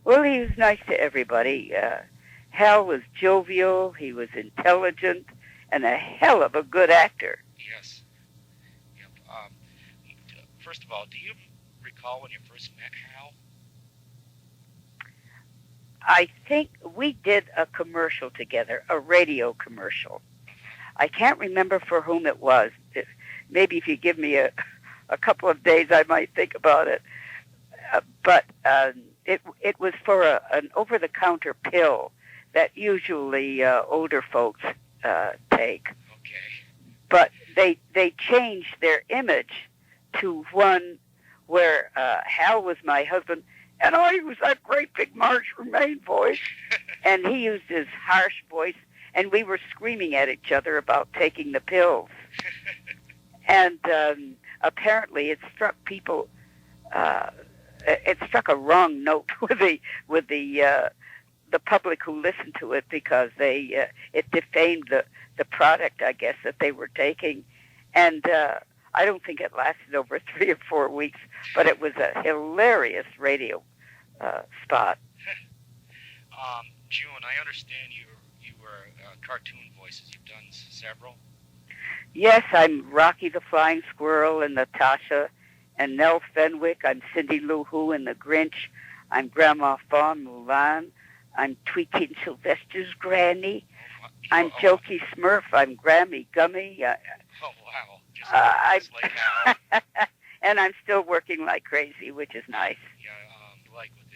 Well, he was nice to everybody. Hal was jovial, he was intelligent, and a hell of a good actor. Yes. Yep. First of all, do you recall when you first met Hal? I think we did a commercial together, a radio commercial. I can't remember for whom it was. Maybe if you give me a couple of days, I might think about it. But it was for an over-the-counter pill that usually older folks take. Okay. But they changed their image to one where Hal was my husband, and I used that great big Marsh Remain voice, and he used his harsh voice, and we were screaming at each other about taking the pills. And apparently it struck people, it struck a wrong note with the public who listened to it, because it defamed the product, I guess, that they were taking. And I don't think it lasted over 3 or 4 weeks, but it was a hilarious radio spot. June, I understand you were cartoon voices. You've done several. Yes, I'm Rocky the Flying Squirrel and Natasha and Nell Fenwick. I'm Cindy Lou Who in The Grinch. I'm Grandma Fawn Mulan. I'm Tweaking Sylvester's Granny. I'm Jokey Smurf. I'm Grammy Gummy. Oh, wow. Just like Hal. And I'm still working like crazy, which is nice. Yeah, like with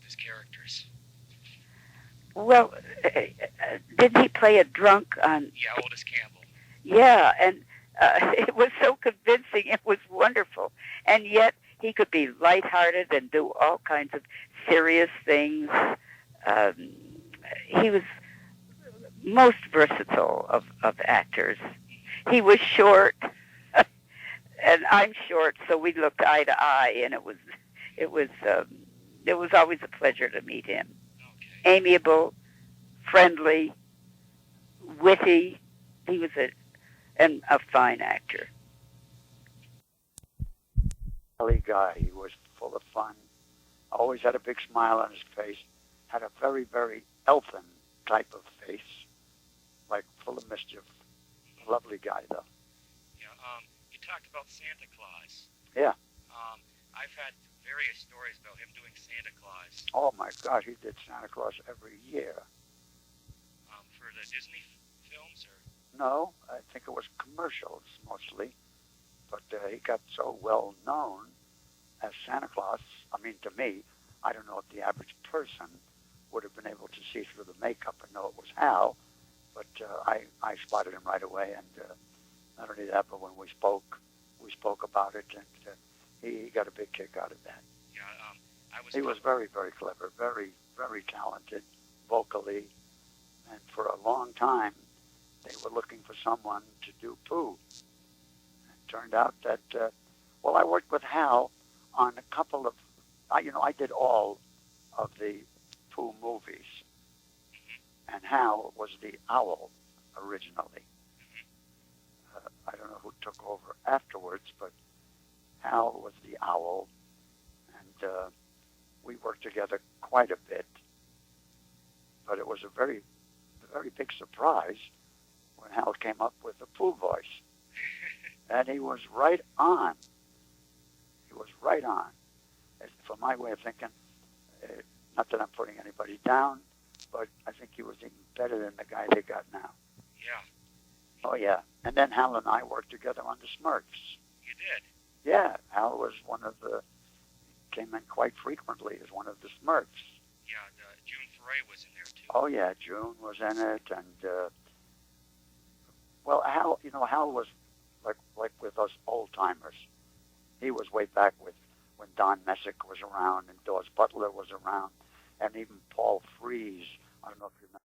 his characters. Well, didn't he play a drunk on... Yeah, Otis Campbell. Yeah, and it was so convincing. It was wonderful. And yet he could be lighthearted and do all kinds of serious things. He was most versatile of actors. He was short, and I'm short, so we looked eye to eye, and it was always a pleasure to meet him. Okay. Amiable, friendly, witty. He was a fine actor. Guy, he was full of fun. Always had a big smile on his face. Had a very, very elfin type of face, like full of mischief. Lovely guy, though. Yeah. You talked about Santa Claus. Yeah. I've had various stories about him doing Santa Claus. Oh my gosh, he did Santa Claus every year. For the Disney films, or? No, I think it was commercials mostly. But he got so well known as Santa Claus. I mean, to me, I don't know if the average person would have been able to see through the makeup and know it was Hal. But I spotted him right away, and not only that, but when we spoke about it, and he got a big kick out of that. Yeah, He was very, very clever, very, very talented vocally, and for a long time they were looking for someone to do Pooh. It turned out that, I worked with Hal on a couple of, I did all of the Pooh movies. And Hal was the owl originally. I don't know who took over afterwards, but Hal was the owl, and we worked together quite a bit. But it was a very, very big surprise when Hal came up with the Pooh voice. And he was right on. He was right on. For my way of thinking, not that I'm putting anybody down, but I think he was even better than the guy they got now. Yeah. Oh, yeah. And then Hal and I worked together on the Smurfs. You did? Yeah. Hal was came in quite frequently as one of the Smurfs. Yeah, June Foray was in there, too. Oh, yeah. June was in it. And, Hal was like with us old-timers. He was way back when Don Messick was around and Dawes Butler was around, and even Paul Frees. I don't know if you remember.